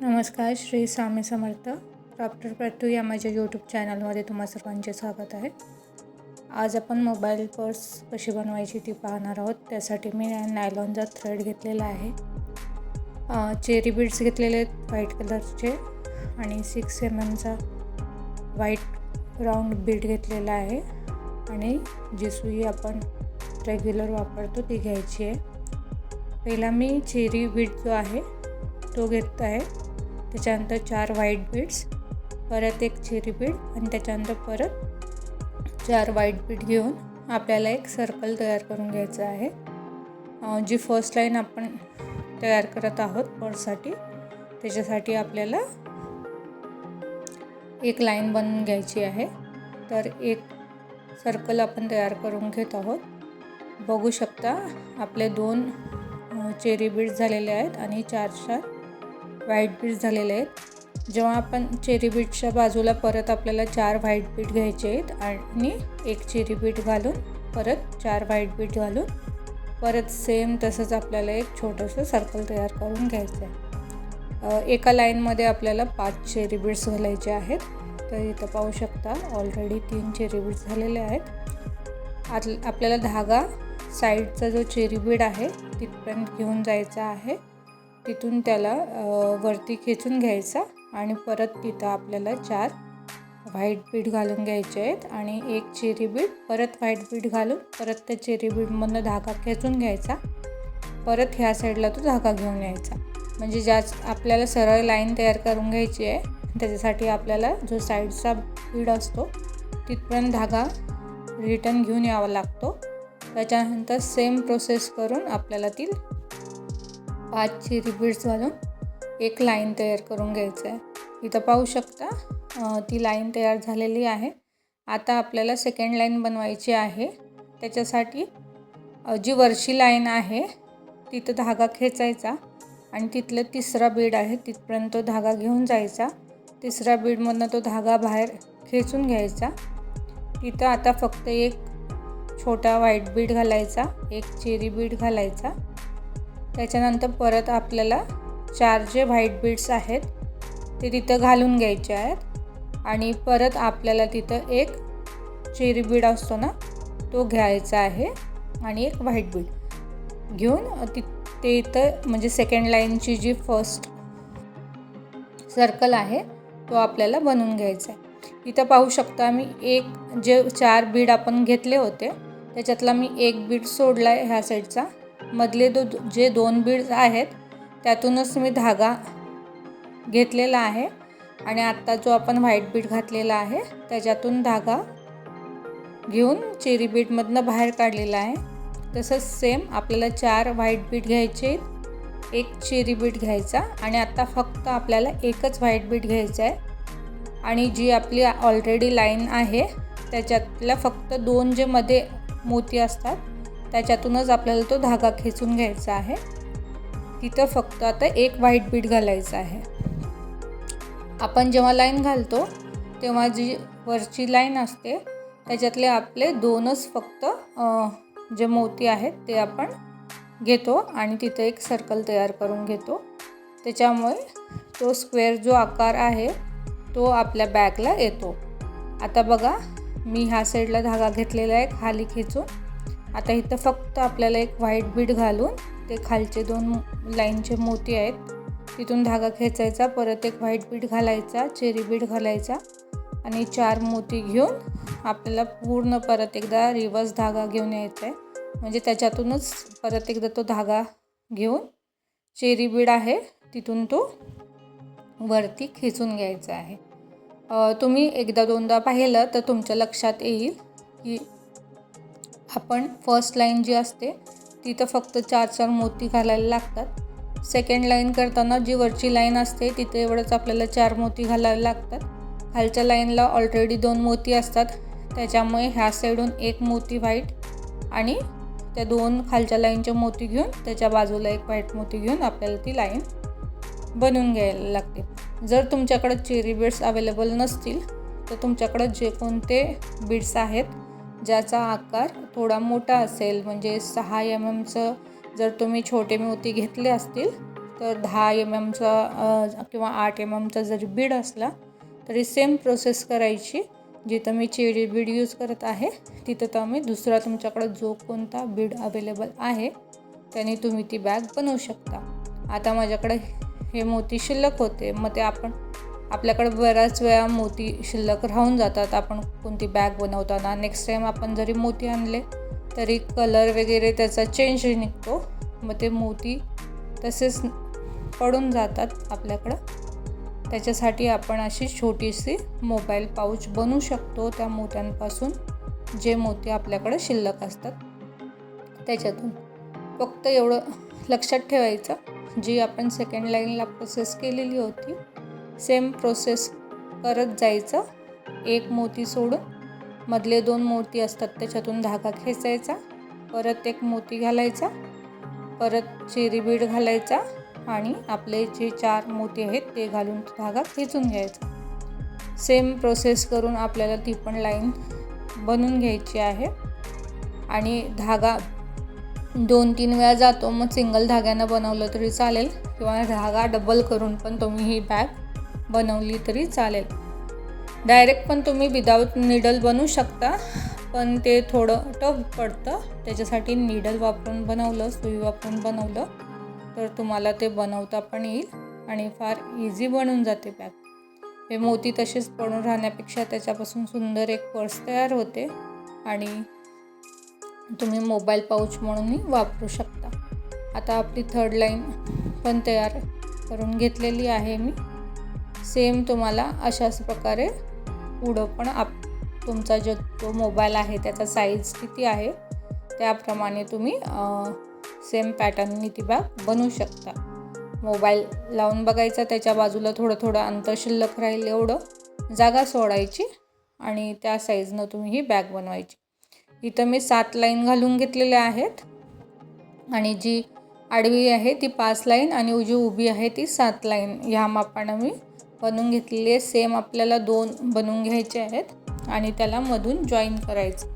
नमस्कार, श्री स्वामी समर्थ. डॉक्टर प्रतू या माझ्या यूट्यूब चॅनलमध्ये तुम्हा सर्वांचे स्वागत आहे. आज आपण मोबाईल पर्स कशी बनवायची ती पाहणार आहोत. त्यासाठी मी नायलॉनचा थ्रेड घेतलेला आहे, चेरी बीड्स घेतलेले आहेत व्हाईट कलरचे आणि 6 mm व्हाईट राऊंड बीड घेतलेला आहे आणि जी सुई आपण रेग्युलर वापरतो ती घ्यायची आहे. पहिला मी चेरी बीड जो आहे तो घेत आहे. त्याच्यानंतर 4 व्हाईट बीड्स, परत एक चेरी बीड आणि त्याच्यानंतर परत 4 व्हाईट बीड घेऊन आपल्याला एक सर्कल तयार करून घ्यायचं आहे. जी फर्स्ट लाईन आपण तयार करत आहोत पर्ससाठी, त्याच्यासाठी आपल्याला एक लाईन बनवून घ्यायची आहे. तर एक सर्कल आपण तयार करून घेत आहोत. बघू शकता आपले 2 चेरी बीड्स झालेले आहेत आणि 4 व्हाईट बीड्स झालेले आहेत. जेव्हा आपण चेरी बीडच्या बाजूला परत आपल्याला 4 व्हाईट बीड घ्यायचे आहेत आणि एक चेरी बीड घालून परत 4 व्हाईट बीड घालून परत सेम तसंच आपल्याला एक छोटंसं सर्कल तयार करून घ्यायचं आहे. एका लाईनमध्ये आपल्याला 5 चेरी बीड्स घालायचे आहेत. तर इथं पाहू शकता ऑलरेडी 3 चेरी बीड्स झालेले आहेत. आपल्याला धागा साईडचा जो चेरी बीड आहे तिथपर्यंत घेऊन जायचा आहे. तिथून त्याला वरती खेचून घ्यायचा आणि परत तिथं आपल्याला 4 व्हाईट बीड घालून घ्यायचे आहेत आणि एक चेरी बीड परत व्हाईट बीड घालून परत त्या चेरी बीडमधनं धागा खेचून घ्यायचा. परत ह्या साईडला तो धागा घेऊन यायचा. म्हणजे ज्या आपल्याला सरळ लाईन तयार करून घ्यायची आहे त्याच्यासाठी आपल्याला जो साईडचा बीड असतो तिथपर्यंत धागा रिटर्न घेऊन यावा लागतो. त्याच्यानंतर सेम प्रोसेस करून आपल्याला ती 5 चेरी बीड्स घालून एक लाईन तयार करून घ्यायचं आहे. इथं पाहू शकता ती लाईन तयार झालेली आहे. आता आपल्याला सेकंड लाईन बनवायची आहे. त्याच्यासाठी जी वरची लाईन आहे तिथं धागा खेचायचा आणि तिथलं 3रा बीड आहे तिथपर्यंत तो धागा घेऊन जायचा. 3ऱ्या बीडमधनं तो धागा बाहेर खेचून घ्यायचा. तिथं आता फक्त एक छोटा व्हाईट बीड घालायचा, एक चेरी बीड घालायचा. त्याच्यानंतर परत आपल्याला 4 जे व्हाईट बीड्स आहेत ते तिथं घालून घ्यायचे आहेत आणि परत आपल्याला तिथं एक चेरी बीड असतो ना तो घ्यायचा आहे आणि एक व्हाईट बीड घेऊन ते इथं म्हणजे सेकंड लाईनची जी फर्स्ट सर्कल आहे तो आपल्याला बनवून घ्यायचा आहे. इथं पाहू शकता मी एक जे 4 बीड आपण घेतले होते त्याच्यातला मी एक बीड सोडला आहे ह्या साईडचा. मधले जे 2 बीड्स आहेत त्यातूनच मी धागा घेतलेला आहे आणि आत्ता जो आपण व्हाईट बीड घातलेला आहे त्याच्यातून धागा घेऊन चेरी बीडमधनं बाहेर काढलेला आहे. तसंच सेम आपल्याला 4 व्हाईट बीड घ्यायचे, एक चेरी बीड घ्यायचा आणि आता फक्त आपल्याला एकच व्हाईट बीड घ्यायचा आहे आणि जी आपली ऑलरेडी लाईन आहे त्याच्यातल्या फक्त 2 जे मध्ये मोती असतात त्याच्यातूनच आपल्याला तो धागा खेचून घ्यायचा आहे. तिथं फक्त आता एक व्हाईट बीड घालायचं आहे. आपण जेव्हा लाईन घालतो तेव्हा जी वरची लाईन असते त्याच्यातले आपले 2च फक्त जे मोती आहेत ते आपण घेतो आणि तिथं एक सर्कल तयार करून घेतो. त्याच्यामुळे तो स्क्वेअर जो आकार आहे तो आपल्या बॅगला येतो. आता बघा मी ह्या साईडला धागा घेतलेला आहे खाली खेचून. आता इथं फक्त आपल्याला एक व्हाईट बीड घालून ते खालचे 2 लाईनचे मोती आहेत तिथून धागा खेचायचा, परत एक व्हाईट बीड घालायचा, चेरी बीड घालायचा आणि 4 मोती घेऊन आपल्याला पूर्ण परत एकदा रिवर्स धागा घेऊन यायचा आहे. म्हणजे त्याच्यातूनच परत एकदा तो धागा घेऊन चेरी बीड आहे तिथून तो वरती खेचून घ्यायचा आहे. तुम्ही एकदा दोनदा पाहिलं तर तुमच्या लक्षात येईल की आपण फर्स्ट लाईन जी असते तिथं फक्त 4 मोती घालायला लागतात. सेकंड लाईन करताना जी वरची लाईन असते तिथे एवढंच आपल्याला 4 मोती घालायला लागतात. खालच्या लाईनला ऑलरेडी 2 मोती असतात त्याच्यामुळे ह्या साईडून एक मोती व्हाईट आणि त्या 2 खालच्या लाईनचे मोती घेऊन त्याच्या बाजूला एक व्हाईट मोती घेऊन आपल्याला ती लाईन बनवून घ्यायला लागते. जर तुमच्याकडे चेरी बीड्स अवेलेबल नसतील तर तुमच्याकडे जे कोणते बीड्स आहेत ज्याचा आकार थोडा मोठा असेल म्हणजे 6 mmचं जर तुम्ही छोटे मोती घेतले असतील तर 10 mmचा किंवा 8 mmचा जरी बीड असला तरी सेम प्रोसेस करायची. जिथं मी चेरी बीड यूज करत आहे तिथं तुम्ही दुसरा तुमच्याकडे जो कोणता बीड अवेलेबल आहे त्याने तुम्ही ती बॅग बनवू शकता. आता माझ्याकडे हे मोती शिल्लक होते, मग ते आपल्याकडे बऱ्याच वेळा मोती शिल्लक राहून जातात. आपण कोणती बॅग बनवताना नेक्स्ट टाईम आपण जरी मोती आणले तरी कलर वगैरे त्याचा चेंज निघतो, मग ते मोती तसेच पडून जातात आपल्याकडं. त्याच्यासाठी आपण अशी छोटीशी मोबाईल पाऊच बनवू शकतो त्या मोत्यांपासून, जे मोती आपल्याकडे शिल्लक असतात त्याच्यातून. फक्त एवढं लक्षात ठेवायचं, जी आपण सेकंड लाईनला प्रोसेस केलेली होती सेम प्रोसेस करत जायचं. एक मोती सोडून मधले 2 मोती असतात त्याच्यातून धागा खेचायचा, परत एक मोती घालायचा, परत चेरी बीड घालायचा आणि आपले जे 4 मोती आहेत ते घालून धागा खेचून घ्यायचा. सेम प्रोसेस करून आपल्याला ती पण लाईन बनवून घ्यायची आहे. आणि धागा 2-3 वेळा जातो, मग सिंगल धाग्यानं बनवलं तरी चालेल किंवा धागा डबल करून पण तुम्ही ही बॅग बनवली तरी चालेल. डायरेक्ट पण तुम्ही विदाऊट नीडल बनवू शकता, पण ते थोडं टफ पडतं. त्याच्यासाठी नीडल वापरून बनवलं, सुई वापरून बनवलं तर तुम्हाला ते बनवता पण येईल आणि फार इझी बनून जाते बॅग. हे मोती तसेच पडून राहण्यापेक्षा त्याच्यापासून सुंदर एक पर्स तयार होते आणि तुम्ही मोबाईल पाऊच म्हणूनही वापरू शकता. आता आपली 3rd लाईन पण तयार करून घेतलेली आहे मी. सेम तुम्हाला अशाच प्रकारे पुढं पण तुमचा जो मोबाईल आहे त्याचा साईज किती आहे त्याप्रमाणे तुम्ही सेम पॅटर्ननी ती बॅग बनवू शकता. मोबाईल लावून बघायचा, त्याच्या बाजूला थोडं अंतर शिल्लक राहील एवढं जागा सोडायची आणि त्या साईजनं तुम्ही ही बॅग बनवायची. इथं मी 7 लाईन घालून घेतलेल्या आहेत आणि जी आडवी आहे ती 5 लाईन आणि जी उभी आहे ती 7 लाईन ह्या मापानं मी बनवून घेतलेली आहे. सेम आपल्याला 2 बनवून घ्यायचे आहेत आणि त्याला मधून जॉईन करायचं.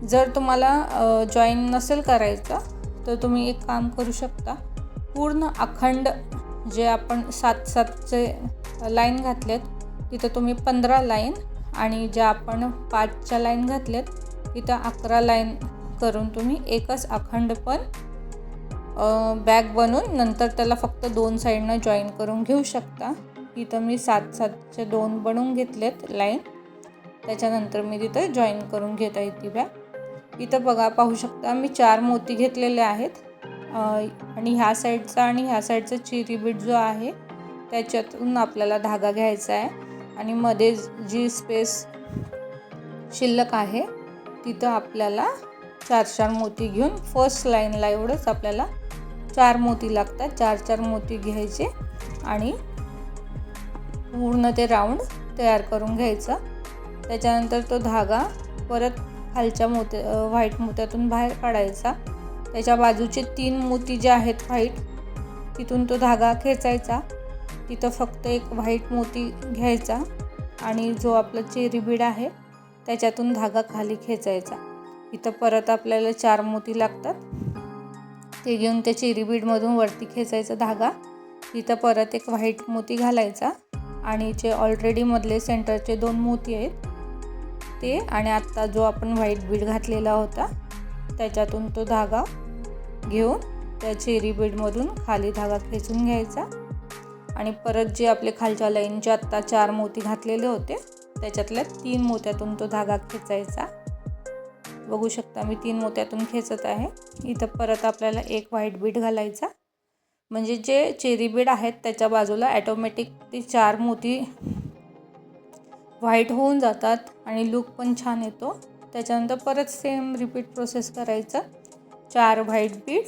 जर तुम्हाला जॉईन नसेल करायचा तर तुम्ही एक काम करू शकता, पूर्ण अखंड जे आपण 7-7चे लाईन घातलेत तिथं तुम्ही 15 लाईन आणि ज्या आपण 5च्या लाईन घातल्यात तिथं 11 लाईन करून तुम्ही एकच अखंड पण बॅग बनवून नंतर त्याला फक्त 2 साईडनं जॉईन करून घेऊ शकता. इथं मी 7-7चे 2 बनवून घेतलेत लाईन, त्याच्यानंतर मी तिथं जॉईन करून घेत आहे ती बॅग. इथं पाहू शकता मी 4 मोती घेतलेले आहेत आणि ह्या साईडचा आणि ह्या साईडचा चेरी बीड जो आहे त्याच्यातून आपल्याला धागा घ्यायचा आहे आणि मध्ये जी स्पेस शिल्लक आहे तिथं आपल्याला 4-4 मोती घेऊन फर्स्ट लाईनला एवढंच आपल्याला 4 मोती लागतात. 4-4 मोती घ्यायचे आणि पूर्ण ते राऊंड तयार करून घ्यायचा. त्याच्यानंतर तो धागा परत खालच्या व्हाईट मोत्यातून बाहेर काढायचा. त्याच्या बाजूचे 3 मोती जे आहेत व्हाईट तिथून तो धागा खेचायचा. तिथं फक्त एक व्हाईट मोती घ्यायचा आणि जो आपला चेरी बीड आहे त्याच्यातून धागा खाली खेचायचा. इथं परत आपल्याला 4 मोती लागतात, ते घेऊन त्या चेरी बीडमधून वरती खेचायचा धागा. इथं परत एक व्हाईट मोती घालायचा आणि जे ऑलरेडी मधले सेंटरचे 2 मोती आहेत ते आणि आत्ता जो आपण व्हाईट बीड घातलेला होता त्याच्यातून तो धागा घेऊन त्या चेरी बीडमधून खाली धागा खेचून घ्यायचा आणि परत जे आपले खालच्या लाईनचे आत्ता 4 मोती घातलेले होते त्याच्यातल्या 3 मोत्यातून तो धागा खेचायचा. बघू शकता मी 3 मोत्यातून खेचत आहे. इथं परत आपल्याला एक व्हाईट बीड घालायचा, म्हणजे जे चेरी बीड आहेत त्याच्या बाजूला ॲटोमॅटिक ते 4 मोती व्हाईट होऊन जातात आणि लुक पण छान येतो. त्याच्यानंतर परत सेम रिपीट प्रोसेस करायचं. 4 व्हाईट बीड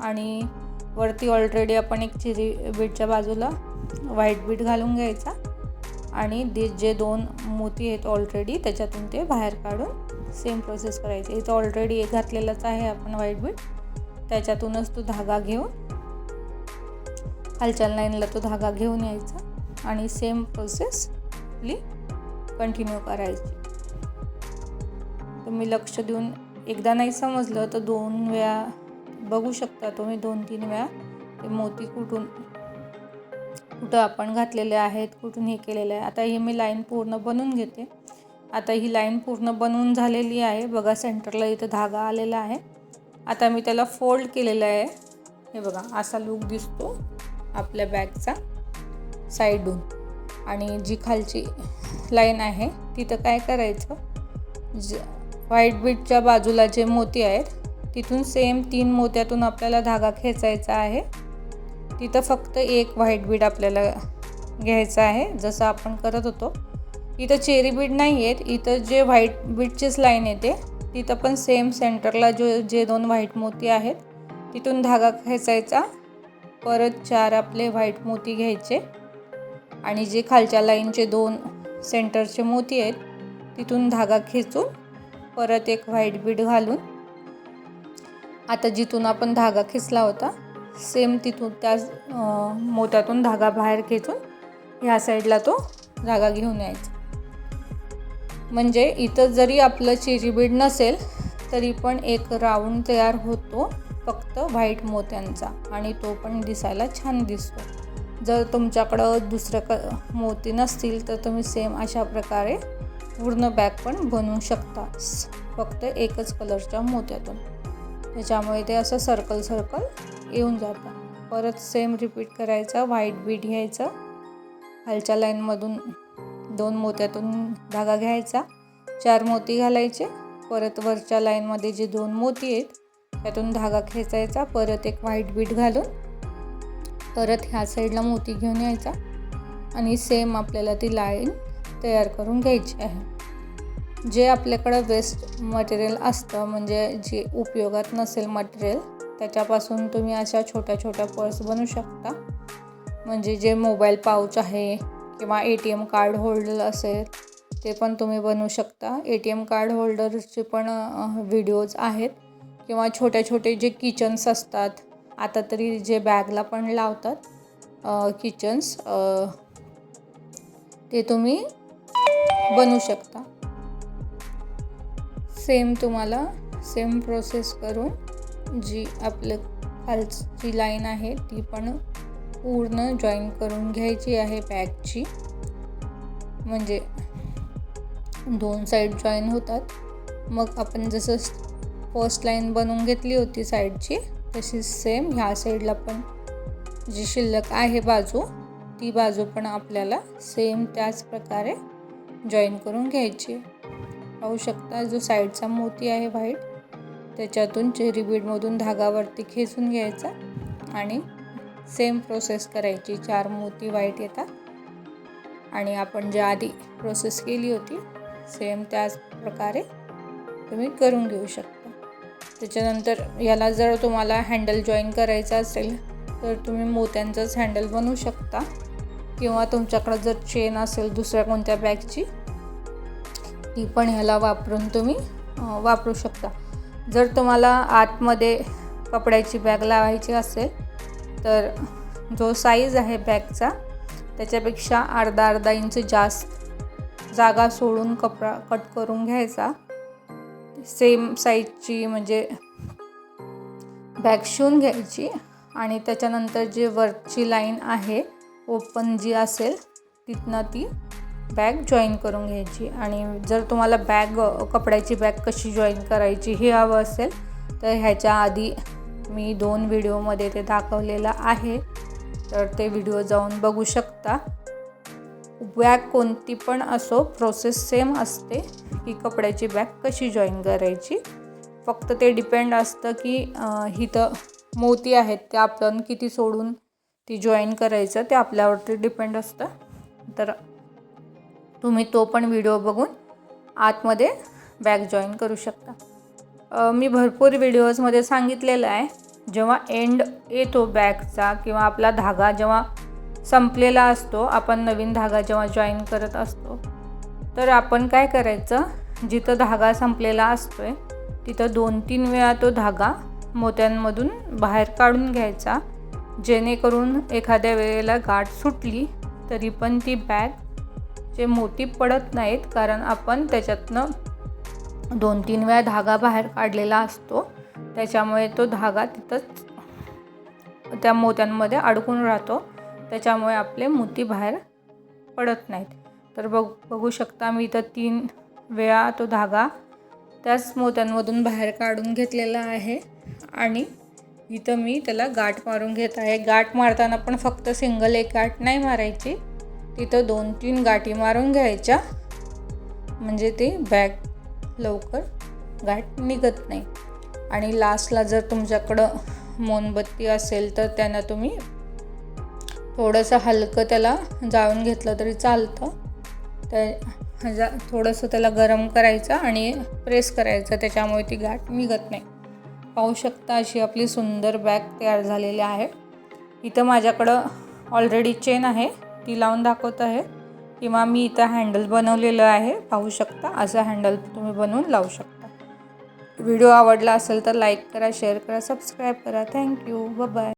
आणि वरती ऑलरेडी आपण एक चेरी बीडच्या बाजूला व्हाईट बीड घालून घ्यायचा आणि जे 2 मोती आहेत ऑलरेडी त्याच्यातून ते बाहेर काढून सेम प्रोसेस करायची. इथं ऑलरेडी एक घातलेलाच आहे आपण व्हाईट बीड, त्याच्यातूनच तो धागा घेऊन खालच्या लाईनला तो धागा घेऊन यायचा आणि सेम प्रोसेस आपली कंटिन्यू करायची. तुम्ही लक्ष देऊन एकदा नाही समजलं तर 2 वेळा बघू शकता तुम्ही, 2-3 वेळा ते मोती कुठून आपण घातलेले आहेत, कुठून हे केलेलं आहे. आता ही मी लाईन पूर्ण बनवून घेते. आता ही लाईन पूर्ण बनवून झालेली आहे. बघा सेंटरला इथं धागा आलेला आहे. आता मी त्याला फोल्ड केलेलं आहे. हे बघा असा लूक दिसतो आपल्या बॅगचा साईडून. आणि जी खालची लाईन आहे तिथं काय करायचं, व्हाईट बीडच्या बाजूला जे मोती आहेत तिथून सेम 3 मोत्यातून आपल्याला धागा खेचायचा आहे. तिथं फक्त एक व्हाईट बीड आपल्याला घ्यायचं आहे जसं आपण करत होतो. इथं चेरी बीड नाही आहेत, इथं जे व्हाईट बीडचीच लाईन येते तिथं पण सेम सेंटरला जे 2 व्हाईट मोती आहेत तिथून धागा खेचायचा. परत 4 आपले व्हाईट मोती घ्यायचे आणि जे खालच्या लाईनचे 2 सेंटरचे मोती आहेत तिथून धागा खेचून परत एक व्हाईट बीड घालून आता जिथून आपण धागा खेचला होता सेम तिथून त्या मोत्यातून धागा बाहेर खेचून ह्या साईडला तो धागा घेऊन यायचा. म्हणजे इथं जरी आपलं चेरी बीड नसेल तरी पण एक राऊंड तयार होतो फक्त व्हाईट मोत्यांचा आणि तो पण दिसायला छान दिसतो. जर तुमच्याकडं दुसरं मोती नसतील तर तुम्ही सेम अशा प्रकारे पूर्ण बॅग पण बनवू शकता फक्त एकच कलरच्या मोत्यातून. त्याच्यामुळे ते असं सर्कल येऊन जातं. परत सेम रिपीट करायचं. व्हाईट बीड घ्यायचं, खालच्या लाईनमधून 2 मोत्यातून धागा घ्यायचा, 4 मोती घालायचे. परत वरच्या लाईनमध्ये जे 2 मोती आहेत त्यातून धागा खेचायचा, परत एक व्हाईट बीड घालून परत ह्या साईडला मोती घेऊन यायचा आणि सेम आपल्याला ती लाईन तयार करून घ्यायची आहे. जे आपल्याकडं वेस्ट मटेरियल असतं म्हणजे जे उपयोगात नसेल मटेरियल त्याच्यापासून तुम्ही अशा छोट्या छोट्या पर्स बनवू शकता. म्हणजे जे मोबाईल पाऊच आहे किंवा ATM कार्ड होल्डर असेल ते पण तुम्ही बनवू शकता. ATM कार्ड होल्डरचे पण व्हिडिओज आहेत किंवा छोटे जे किचन्स असतात. आता तरी जे बॅगला पण लावतात किचन्स ते तुम्ही बनवू शकता. सेम तुम्हाला सेम प्रोसेस करून जी आपलं खालची लाईन आहे ती पण पूर्ण जॉईन करून घ्यायची आहे बॅगची. म्हणजे 2 साईड जॉईन होतात. मग आपण जसं फर्स्ट लाईन बनवून घेतली होती साईडची तशीच सेम ह्या साईडला पण जी शिल्लक आहे बाजू ती बाजू पण आपल्याला सेम त्याच प्रकारे जॉईन करून घ्यायची. पाहू शकता जो साईडचा मोती आहे व्हाईट त्याच्यातून चेरी बीडमधून धागावरती खेचून घ्यायचा आणि सेम प्रोसेस करायची. 4 मोती व्हाईट येतात आणि आपण जे आधी प्रोसेस केली होती सेम त्याच प्रकारे तुम्ही करून घेऊ शकता. त्याच्यानंतर याला जर तुम्हाला हँडल जॉईन करायचं असेल तर तुम्ही मोत्यांचंच हँडल बनवू शकता किंवा तुमच्याकडे जर चेन असेल दुसऱ्या कोणत्या बॅगची ती पण ह्याला वापरून तुम्ही वापरू शकता. जर तुम्हाला आतमध्ये कपड्याची बॅग लावायची असेल तर जो साईज आहे बॅगचा त्याच्यापेक्षा अर्धा इंच जास्त जागा सोडून कपडा कट करून घ्यायचा. सेम साईजची म्हणजे बॅग शिवून घ्यायची आणि त्याच्यानंतर जे वरची लाईन आहे ओपन जी असेल तिथनं ती बॅग जॉईन करून घ्यायची. आणि जर तुम्हाला कपड्याची बॅग कशी जॉईन करायची हे हवं असेल तर ह्याच्या आधी मी 2 व्हिडिओमध्ये ते दाखवलेलं आहे तर ते व्हिडिओ जाऊन बघू शकता. बॅग कोणती पण असो प्रोसेस सेम असते की कपड्याची बॅग कशी जॉईन करायची. फक्त ते डिपेंड असतं की इथं मोती आहेत ते आपण किती सोडून ती जॉईन करायचं ते आपल्यावरती डिपेंड असतं. तर तुम्ही तो पण व्हिडिओ बघून आतमध्ये बॅग जॉईन करू शकता. मी भरपूर व्हिडिओजमध्ये सांगितलेलं आहे जेव्हा एंड येतो बॅगचा किंवा आपला धागा जेव्हा संपलेला असतो आपण नवीन धागा जेव्हा जॉईन करत असतो तर आपण काय करायचं, जिथं धागा संपलेला असतो आहे तिथं 2-3 वेळा तो धागा मोत्यांमधून बाहेर काढून घ्यायचा. जेणेकरून एखाद्या वेळेला गाठ सुटली तरी पण ती बॅग मोती पडत नाहीत कारण आपण त्याच्यातनं 2-3 वेळा धागा बाहेर काढलेला असतो. त्याच्यामुळे तो धागा तिथंच त्या मोत्यांमध्ये अडकून राहतो, त्याच्यामुळे आपले मोती बाहेर पडत नाहीत. तर बघू शकता मी इथं 3 वेळा तो धागा त्याच मोत्यांमधून बाहेर काढून घेतलेला आहे आणि इथं मी त्याला गाठ मारून घेत आहे. गाठ मारताना पण फक्त सिंगल एक गाठ नाही मारायची, तिथं 2-3 गाठी मारून घ्यायच्या, म्हणजे ते बॅग लवकर गाठ निघत नाही. आणि लास्टला जर तुमच्याकडं मोमबत्ती असेल तर त्यांना तुम्ही थोडंसं हलकं त्याला जाळून घेतलं तरी चालतं. त्या थोडंसं त्याला गरम करायचं आणि प्रेस करायचं, त्याच्यामुळे ती गाठ निघत नाही. पाहू शकता अशी आपली सुंदर बॅग तयार झालेली आहे. इथं माझ्याकडं ऑलरेडी चेन आहे, ती लावून दाखवत आहे, किंवा मी इथं हँडल बनवलेलं आहे. पाहू शकता असं हँडल तुम्ही बनवून लावू शकता. व्हिडिओ आवडला असेल तर लाईक करा, शेअर करा, सबस्क्राईब करा. थँक्यू. Bye bye.